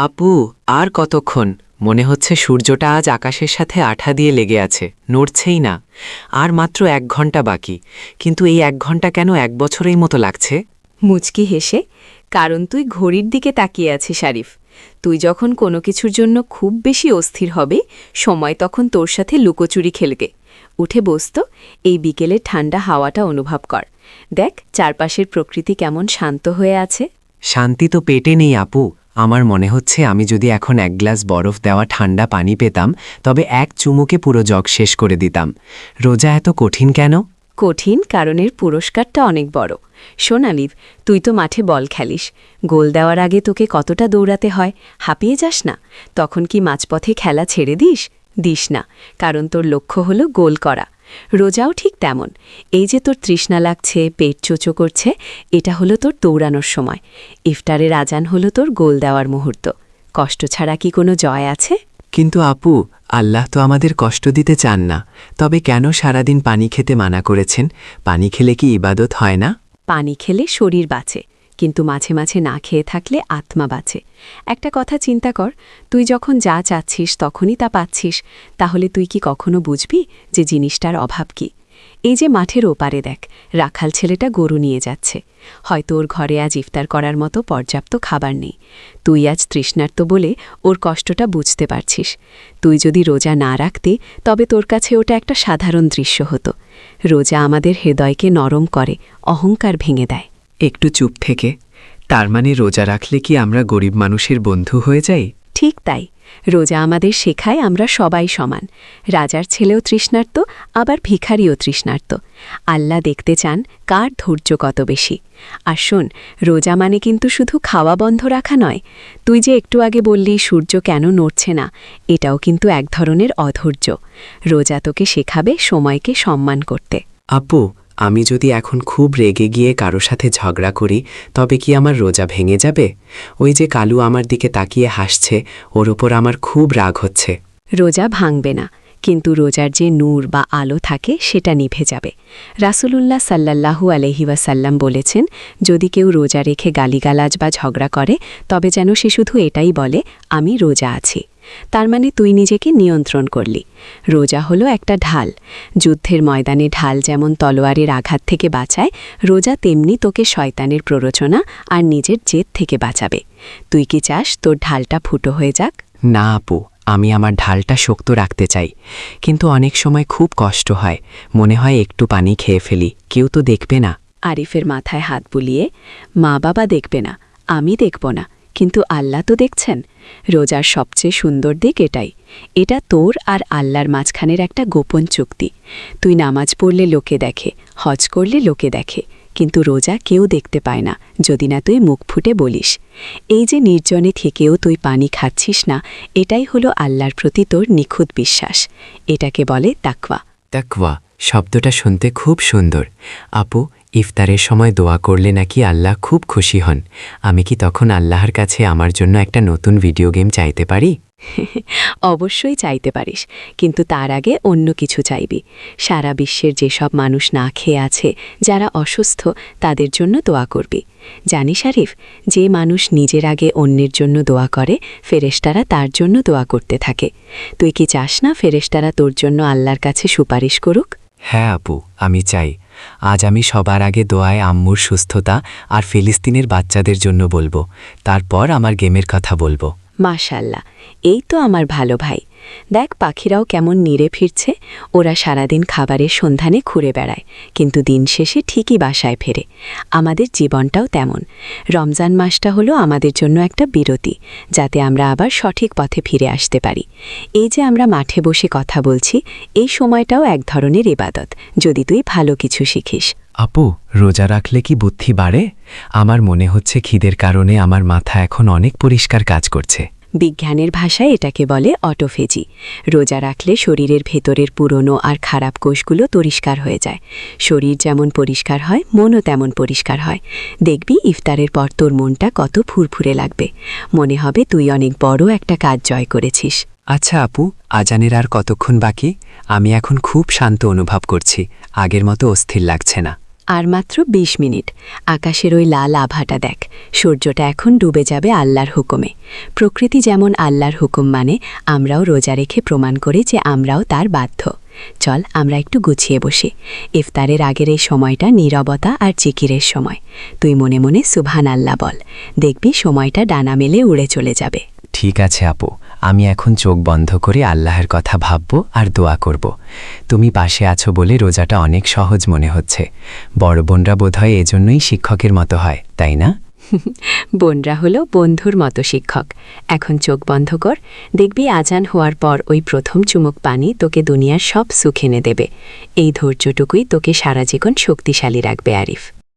আপু, আর কতক্ষণ? মনে হচ্ছে সূর্যটা আজ আকাশের সাথে আঠা দিয়ে লেগে আছে, নড়ছেই না। আর মাত্র ১ ঘন্টা বাকি, কিন্তু এই ১ ঘন্টা কেন ১ বছরের মতো লাগছে? মুচকি হেসে, কারণ তুই ঘড়ির দিকে তাকিয়ে আছিস আরিফ। তুই যখন কোনো কিছুর জন্য খুব বেশি অস্থির হবে, সময় তখন তোর সাথে লুকোচুরি খেলবে। উঠে বসত, এই বিকেলের ঠান্ডা হাওয়াটা অনুভব কর। দেখ চারপাশের প্রকৃতি কেমন শান্ত হয়ে আছে। শান্তি তো পেটে নেই আপু। আমার মনে হচ্ছে আমি যদি এখন ১ গ্লাস বরফ দেওয়া ঠান্ডা পানি পেতাম, তবে এক চুমুকে পুরো জগ শেষ করে দিতাম। রোজা এত কঠিন কেন? কঠিন কারণের পুরস্কারটা অনেক বড়। শোন আলিফ, তুই তো মাঠে বল খেলিস। গোল দেওয়ার আগে তোকে কতটা দৌড়াতে হয়, হাঁপিয়ে যাস না? তখন কি মাঝপথে খেলা ছেড়ে দিস না, কারণ তোর লক্ষ্য হলো গোল করা। রোজাও ঠিক তেমন। এই যে তোর তৃষ্ণা লাগছে, পেট চোচো করছে, এটা হলো তোর দৌড়ানোর সময়। ইফতারের আজান হলো তোর গোল দেওয়ার মুহূর্ত। কষ্ট ছাড়া কি কোনো জয় আছে? কিন্তু আপু, আল্লাহ তো আমাদের কষ্ট দিতে চান না। তবে কেন সারাদিন পানি খেতে মানা করেছেন? পানি খেলে কি ইবাদত হয় না? পানি খেলে শরীর বাঁচে, কিন্তু মাঝে মাঝে না খেয়ে থাকলে আত্মা বাঁচে। একটা কথা চিন্তা কর, তুই যখন যা চাচ্ছিস তখনই তা পাচ্ছিস, তাহলে তুই কি কখনো বুঝবি যে জিনিসটার অভাব কি? এই যে মাঠের ওপারে দেখ, রাখাল ছেলেটা গরু নিয়ে যাচ্ছে। হয়তো ওর ঘরে আজ ইফতার করার মতো পর্যাপ্ত খাবার নেই। তুই আজ তৃষ্ণার্ত বলে ওর কষ্টটা বুঝতে পারছিস। তুই যদি রোজা না রাখতে, তবে তোর কাছে ওটা একটা সাধারণ দৃশ্য হতো। রোজা আমাদের হৃদয়কে নরম করে, অহংকার ভেঙে দেয়। একটু চুপ থেকে, তার মানে রোজা রাখলে কি আমরা গরিব মানুষের বন্ধু হয়ে যাই? ঠিক তাই, রোজা আমাদের শেখায় আমরা সবাই সমান। রাজার ছেলেও তৃষ্ণার্ত, আবার ভিখারিও তৃষ্ণার্ত। আল্লাহ দেখতে চান কার ধৈর্য কত বেশি। আর শোন, রোজা মানে কিন্তু শুধু খাওয়া বন্ধ রাখা নয়। তুই যে একটু আগে বললি সূর্য কেন নড়ছে না, এটাও কিন্তু এক ধরনের অধৈর্য। রোজা তোকে শেখাবে সময়কে সম্মান করতে। আপু, আমি যদি এখন খুব রেগে গিয়ে কারো সাথে ঝগড়া করি, তবে কি আমার রোজা ভেঙে যাবে? ওই যে কালু আমার দিকে তাকিয়ে হাসছে, ওর ওপর আমার খুব রাগ হচ্ছে। রোজা ভাঙবে না, কিন্তু রোজার যে নূর বা আলো থাকে সেটা নিভে যাবে। রাসূলুল্লাহ সাল্লাল্লাহু আলাইহি ওয়াসাল্লাম বলেছেন, যদি কেউ রোজা রেখে গালিগালাজ বা ঝগড়া করে, তবে যেন সে শুধু এটাই বলে, আমি রোজা আছি। তার মানে তুই নিজেকে নিয়ন্ত্রণ করলি। রোজা হলো একটা ঢাল। যুদ্ধের ময়দানে ঢাল যেমন তলোয়ারের আঘাত থেকে বাঁচায়, রোজা তেমনি তোকে শয়তানের প্ররোচনা আর নিজের জেদ থেকে বাঁচাবে। তুই কি চাস তোর ঢালটা ফুটো হয়ে যাক? না আপু, আমি আমার ঢালটা শক্ত রাখতে চাই, কিন্তু অনেক সময় খুব কষ্ট হয়। মনে হয় একটু পানি খেয়ে ফেলি, কেউ তো দেখবে না। আরিফের মাথায় হাত বুলিয়ে, মা বাবা দেখবে না, আমি দেখব না, কিন্তু আল্লাহ তো দেখছেন। রোজার সবচেয়ে সুন্দর দিক এটাই। এটা তোর আর আল্লাহর মাঝখানের একটা গোপন চুক্তি। তুই নামাজ পড়লে লোকে দেখে, হজ করলে লোকে দেখে, কিন্তু রোজা কেউ দেখতে পায় না যদি না তুই মুখ ফুটে বলিস। এই যে নির্জনে থেকেও তুই পানি খাচ্ছিস না, এটাই হলো আল্লাহর প্রতি তোর নিখুঁত বিশ্বাস। এটাকে বলে তাকওয়া। তাকওয়া শব্দটা শুনতে খুব সুন্দর। আপু, ইফতারের সময় দোয়া করলে নাকি আল্লাহ খুব খুশি হন। আমি কি তখন আল্লাহর কাছে আমার জন্য একটা নতুন ভিডিও গেম চাইতে পারি? অবশ্যই চাইতে পারিস, কিন্তু তার আগে অন্য কিছু চাইবি। সারা বিশ্বের যেসব মানুষ না খেয়ে আছে, যারা অসুস্থ, তাদের জন্য দোয়া করবি। জানিস আরিফ, যে মানুষ নিজের আগে অন্যের জন্য দোয়া করে, ফেরেশতারা তার জন্য দোয়া করতে থাকে। তুই কি চাস না ফেরেশতারা তোর জন্য আল্লাহর কাছে সুপারিশ করুক? হ্যাঁ আপু, আমি চাই। আজ আমি সবার আগে দোয়ায় আম্মুর সুস্থতা আর ফিলিস্তিনের বাচ্চাদের জন্য বলবো, তারপর আমার গেমের কথা বলবো। মাশাল্লাহ, এই তো আমার ভালো ভাই। দেখ পাখিরাও কেমন নিরে ফিরছে। ওরা সারাদিন খাবারের সন্ধানে ঘুরে বেড়ায়, কিন্তু দিন শেষে ঠিকই বাসায় ফেরে। আমাদের জীবনটাও তেমন। রমজান মাসটা হলো আমাদের জন্য একটা বিরতি, যাতে আমরা আবার সঠিক পথে ফিরে আসতে পারি। এই যে আমরা মাঠে বসে কথা বলছি, এই সময়টাও এক ধরনের ইবাদত, যদি তুই ভালো কিছু শিখিস। আপু, রোজা রাখলে কি বুদ্ধি বাড়ে? আমার মনে হচ্ছে খিদের কারণে আমার মাথা এখন অনেক পরিষ্কার কাজ করছে। বিজ্ঞানের ভাষায় এটাকে বলে অটোফেজি। রোজা রাখলে শরীরের ভেতরের পুরনো আর খারাপ কোষগুলো পরিষ্কার হয়ে যায়। শরীর যেমন পরিষ্কার হয়, মনও তেমন পরিষ্কার হয়। দেখবি ইফতারের পর তোর মনটা কত ফুরফুরে লাগবে। মনে হবে তুই অনেক বড় একটা কাজ জয় করেছিস। আচ্ছা আপু, আজানের আর কতক্ষণ বাকি? আমি এখন খুব শান্ত অনুভব করছি, আগের মতো অস্থির লাগছে না। আর মাত্র ২০ মিনিট। আকাশের ওই লাল আভাটা দেখ, সূর্যটা এখন ডুবে যাবে আল্লাহর হুকুমে। প্রকৃতি যেমন আল্লাহর হুকুম মানে, আমরাও রোজা রেখে প্রমাণ করি যে আমরাও তার বাধ্য। চল আমরা একটু গুছিয়ে বসি। ইফতারের আগের এই সময়টা নীরবতা আর জিকিরের সময়। তুই মনে মনে সুবহান আল্লাহ বল, দেখবি সময়টা ডানা মেলে উড়ে চলে যাবে। ঠিক আছে আপু, আমি এখন চোখ বন্ধ করে আল্লাহর কথা ভাবব আর দোয়া করব। তুমি পাশে আছো বলে রোজাটা অনেক সহজ মনে হচ্ছে। বড় বোনরা বোধহয় এজন্যই শিক্ষকের মতো হয়, তাই না? বোনরা হলো বন্ধুর মতো শিক্ষক। এখন চোখ বন্ধ কর, দেখবি আজান হওয়ার পর ওই প্রথম চুমুক পানি তোকে দুনিয়ার সব সুখ এনে দেবে। এই ধৈর্যটুকুই তোকে সারা জীবন শক্তিশালী রাখবে আরিফ।